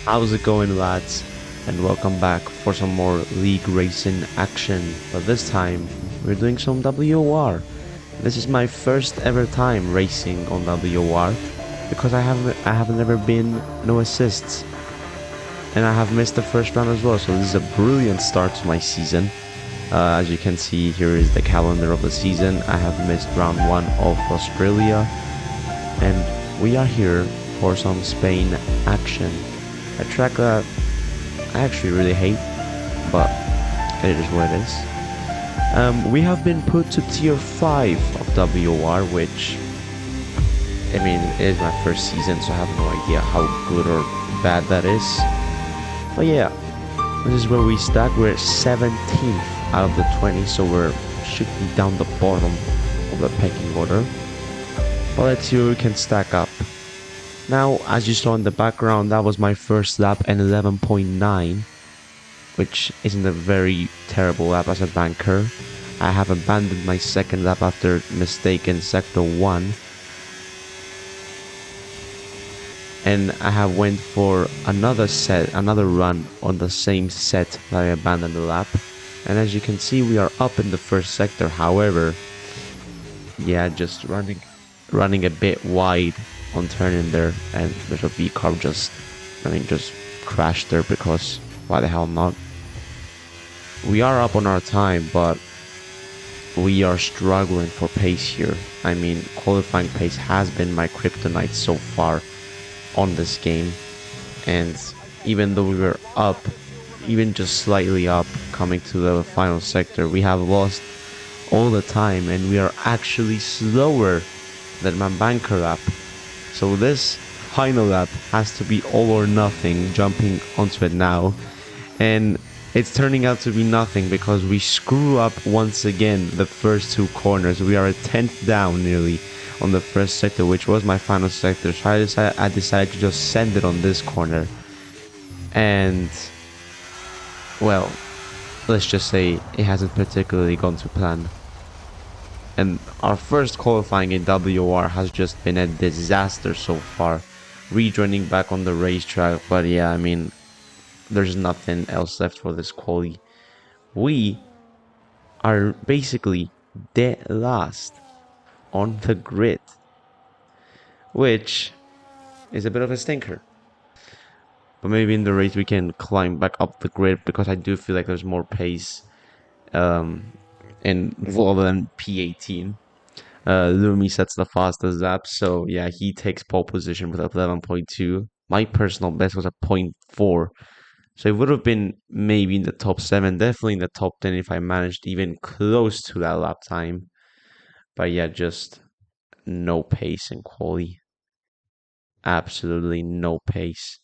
How's it going, lads? And welcome back for some more league racing action. But this time, we're doing some WOR. This is my first ever time racing on WOR because I have never been no assists, and I have missed the first round as well. So this is a brilliant start to my season. As you can see, here is the calendar of the season. I have missed round 1 of Australia, and we are here for some Spain action. A track that I actually really hate, but it is what it is. We have been put to tier 5 of WOR, which, I mean, it is my first season, so I have no idea how good or bad that is. But yeah, this is where we stack. We're 17th out of the 20, so we should be down the bottom of the pecking order. But let's see where we can stack up. Now, as you saw in the background, that was my first lap and 11.9, which isn't a very terrible lap as a banker. I have abandoned my second lap after mistake in sector 1. And I have went for another run on the same set that I abandoned the lap. And as you can see, we are up in the first sector. However, yeah, just running a bit wide on turning there, and there's a V-carb just crashed there because why the hell not? We are up on our time, but we are struggling for pace here. I mean, qualifying pace has been my kryptonite so far on this game, and even though we were up, even just slightly up coming to the final sector, we have lost all the time, and we are actually slower than my banker lap. So this final lap has to be all or nothing, jumping onto it now. And it's turning out to be nothing because we screw up once again the first 2 corners. We are a 10th down nearly on the first sector, which was my final sector. So I decided to just send it on this corner. And, well, let's just say it hasn't particularly gone to plan. And our first qualifying in WOR has just been a disaster so far. Rejoining back on the racetrack, but yeah, I mean, there's nothing else left for this quali. We are basically dead last on the grid, which is a bit of a stinker. But maybe in the race we can climb back up the grid because I do feel like there's more pace in rather than P18. Lumi sets the fastest lap, so yeah, he takes pole position with 11.2. My personal best was a 0.4, so it would have been maybe in the top 7, definitely in the top 10 if I managed even close to that lap time. But yeah, just no pace in quali. Absolutely no pace.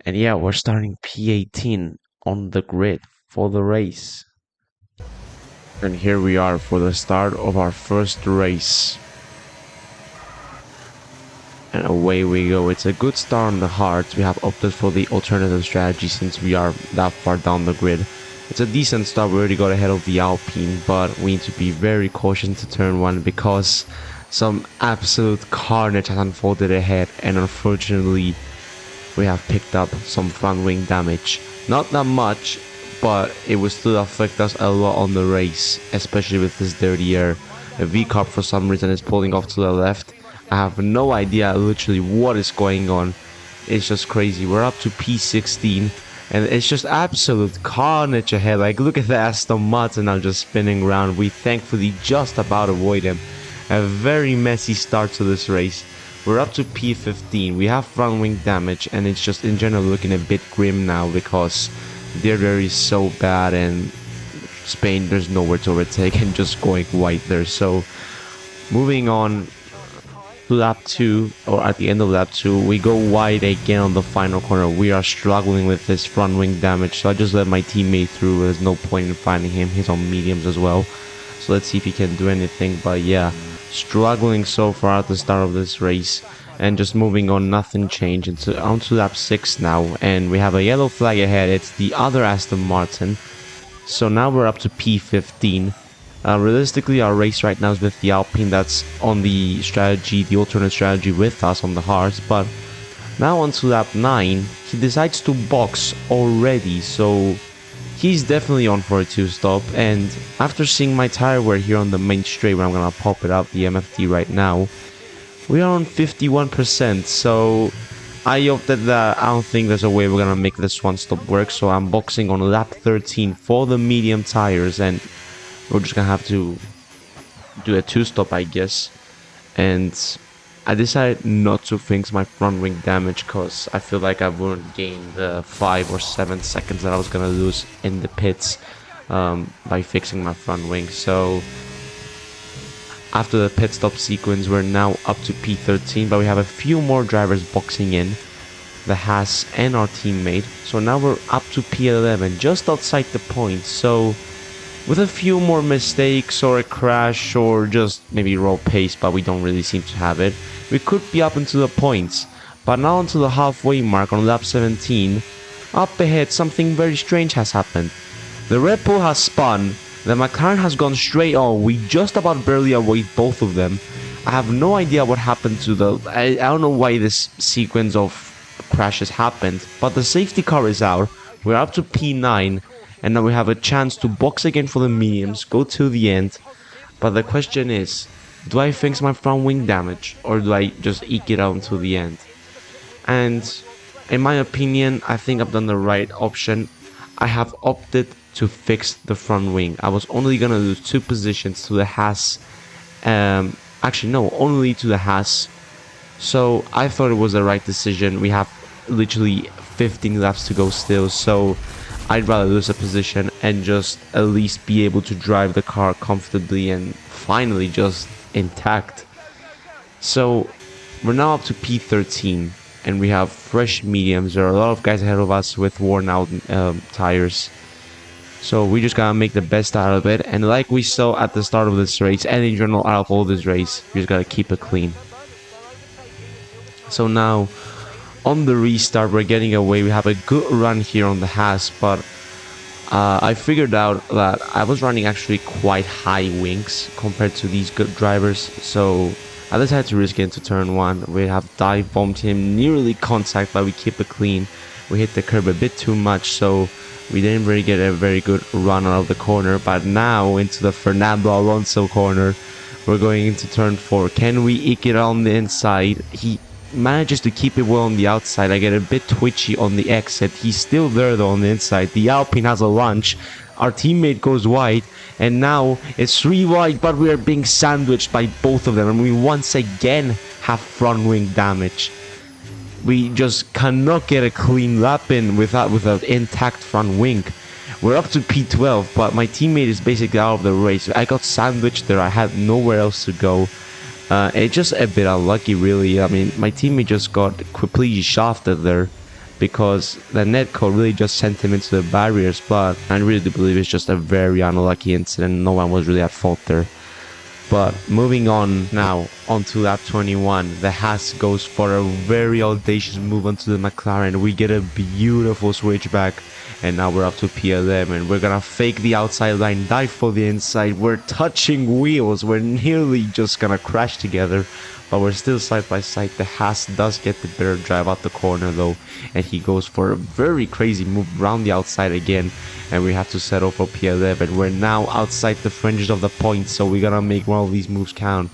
And yeah, we're starting P18 on the grid for the race. And here we are for the start of our first race. And away we go. It's a good start on the hards. We have opted for the alternative strategy since we are that far down the grid. It's a decent start. We already got ahead of the Alpine, but we need to be very cautious to turn 1 because some absolute carnage has unfolded ahead, and unfortunately we have picked up some front wing damage. Not that much, but it will still affect us a lot on the race, especially with this dirty air. A V-carb for some reason is pulling off to the left. I have no idea literally what is going on. It's just crazy. We're up to P16 and it's just absolute carnage ahead. Like, look at the Aston Martin now just spinning around. We thankfully just about avoid him. A very messy start to this race. We're up to P15. We have front wing damage, and it's just in general looking a bit grim now because the air is so bad, and Spain, there's nowhere to overtake and just going wide there. So moving on to lap 2, or at the end of lap 2, we go wide again on the final corner. We are struggling with this front wing damage, so I just let my teammate through. There's no point in finding him. He's on mediums as well, so let's see if he can do anything. But yeah, struggling so far at the start of this race. And just moving on, nothing changed. Onto lap 6 now, and we have a yellow flag ahead. It's the other Aston Martin. So now we're up to P15. Realistically, our race right now is with the Alpine that's on the strategy, the alternate strategy with us on the hards, but Now on to lap 9, he decides to box already, so he's definitely on for a 2-stop. And after seeing my tire wear here on the main straight, where I'm gonna pop it out, the MFD right now, we are on 51%, so I opted that I don't think there's a way we're gonna make this one stop work, so I'm boxing on lap 13 for the medium tires, and we're just gonna have to do a 2-stop, I guess. And I decided not to fix my front wing damage because I feel like I wouldn't gain the 5 or 7 seconds that I was gonna lose in the pits by fixing my front wing. So after the pit stop sequence, we're now up to P13, but we have a few more drivers boxing in, the Haas and our teammate. So now we're up to P11, just outside the point. So with a few more mistakes or a crash or just maybe raw pace, but we don't really seem to have it, we could be up into the points. But now onto the halfway mark on lap 17, up ahead something very strange has happened. The Red Bull has spun, the McLaren has gone straight on, we just about barely avoid both of them. I have no idea what happened to I don't know why this sequence of crashes happened, but the safety car is out, we're up to P9, and now we have a chance to box again for the mediums, go to the end. But the question is, do I fix my front wing damage, or do I just eke it out until the end? And in my opinion, I think I've done the right option. I have opted to fix the front wing. I was only gonna lose 2 positions to the Haas. Actually no, only to the Haas. So I thought it was the right decision. We have literally 15 laps to go still, so I'd rather lose a position and just at least be able to drive the car comfortably and finally just intact. So we're now up to P13 and we have fresh mediums. There are a lot of guys ahead of us with worn out tires. So we just gotta make the best out of it, and like we saw at the start of this race and in general out of all this race, we just gotta keep it clean. So now on the restart, we're getting away. We have a good run here on the Haas, but I figured out that I was running actually quite high wings compared to these good drivers, so I decided to risk it into turn 1. We have dive bombed him, nearly contact, but we keep it clean. We hit the curb a bit too much, so we didn't really get a very good run out of the corner. But now into the Fernando Alonso corner, we're going into turn 4. Can we eke it on the inside? He manages to keep it well on the outside. I get a bit twitchy on the exit. He's still there though on the inside. The Alpine has a lunge. Our teammate goes wide, and now it's 3 wide, but we are being sandwiched by both of them, and we once again have front wing damage. We just cannot get a clean lap in without intact front wing. We're up to P12, but my teammate is basically out of the race. I got sandwiched there. I had nowhere else to go. It's just a bit unlucky, really. I mean, my teammate just got completely shafted there because the netcode really just sent him into the barriers, but I really do believe it's just a very unlucky incident. No one was really at fault there. But moving on now, onto lap 21, the Haas goes for a very audacious move onto the McLaren. We get a beautiful switchback, and now we're up to P11. We're gonna fake the outside line, dive for the inside. We're touching wheels. We're nearly just gonna crash together, but we're still side by side. The Haas does get the better drive out the corner though, and he goes for a very crazy move around the outside again, and we have to settle for P11. We're now outside the fringes of the point, so we gotta make one of these moves count,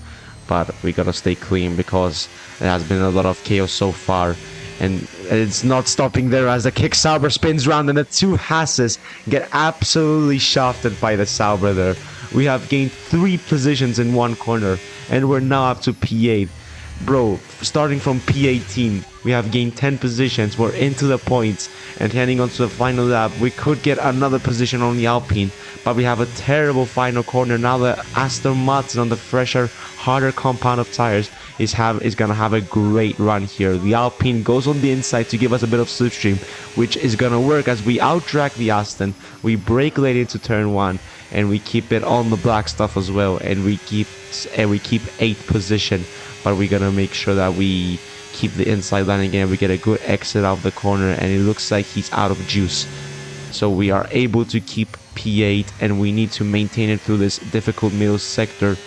but we gotta stay clean because there has been a lot of chaos so far. And it's not stopping there as the kick Sauber spins round and the 2 Haases get absolutely shafted by the Sauber there. We have gained 3 positions in one corner, and we're now up to P8. Bro, starting from P18, we have gained 10 positions. We're into the points, and heading on to the final lap, we could get another position on the Alpine, but we have a terrible final corner. Now the Aston Martin on the fresher, harder compound of tires is gonna have a great run here. The Alpine goes on the inside to give us a bit of slipstream, which is gonna work as we outdrag the Aston. We brake late into turn 1, and we keep it on the black stuff as well, and we keep 8th position. But we're gonna make sure that we keep the inside line again. We get a good exit out of the corner, and it looks like he's out of juice. So we are able to keep P8, and we need to maintain it through this difficult middle sector.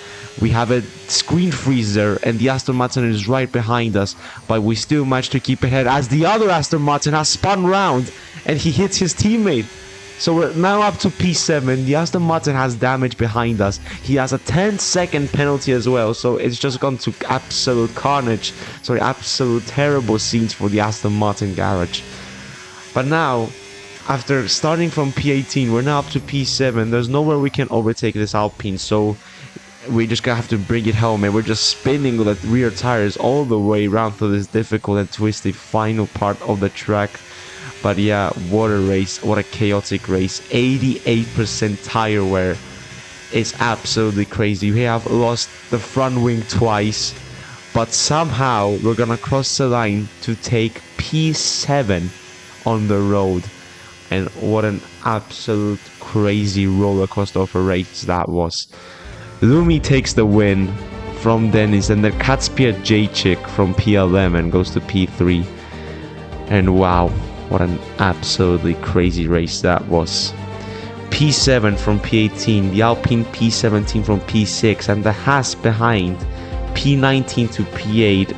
We have a screen freezer, and the Aston Martin is right behind us, but we still manage to keep ahead as the other Aston Martin has spun round and he hits his teammate. So we're now up to P7. The Aston Martin has damage behind us. He has a 10-second penalty as well. So it's just gone to absolute carnage. Sorry, absolute terrible scenes for the Aston Martin garage. But now, after starting from P18, we're now up to P7. There's nowhere we can overtake this Alpine. So we just gonna have to bring it home. And we're just spinning with the rear tires all the way around to this difficult and twisty final part of the track. But yeah, what a race, what a chaotic race. 88% tire wear. It's absolutely crazy. We have lost the front wing twice, but somehow we're gonna cross the line to take P7 on the road. And what an absolute crazy roller coaster of a race that was. Lumi takes the win from Dennis, and then Kacper Jacek from P11 goes to P3. And wow, what an absolutely crazy race that was. P7 from P18, the Alpine P17 from P6, and the Haas behind P19 to P8.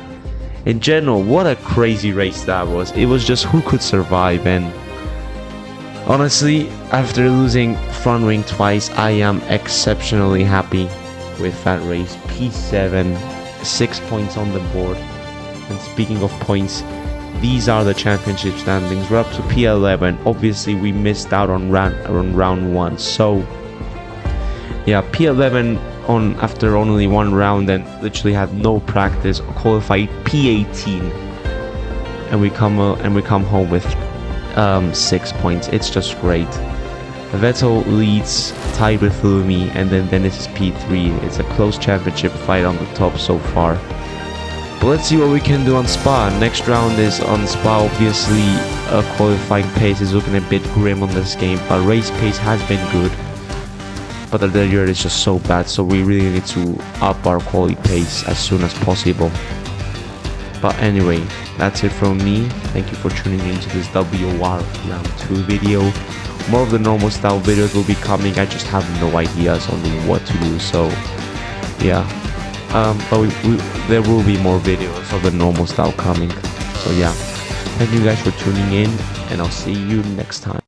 In general, what a crazy race that was. It was just who could survive, and honestly, after losing front wing twice, I am exceptionally happy with that race. P7, 6 points on the board. And speaking of points, these are the championship standings. We're up to P11. Obviously, we missed out on round 1. So, yeah, P11 on after only one round and literally had no practice. Qualified P18, and we come home with 6 points. It's just great. Vettel leads, tied with Lumi, and then Dennis is P3. It's a close championship fight on the top so far. But let's see what we can do on Spa. Next round is on Spa. Obviously, qualifying pace is looking a bit grim on this game, but race pace has been good. But the year is just so bad, so we really need to up our quality pace as soon as possible. But anyway, that's it from me. Thank you for tuning into this WOR round 2 video. More of the normal style videos will be coming. I just have no ideas on what to do, so yeah. But there will be more videos of the normal style coming. So yeah, thank you guys for tuning in, and I'll see you next time.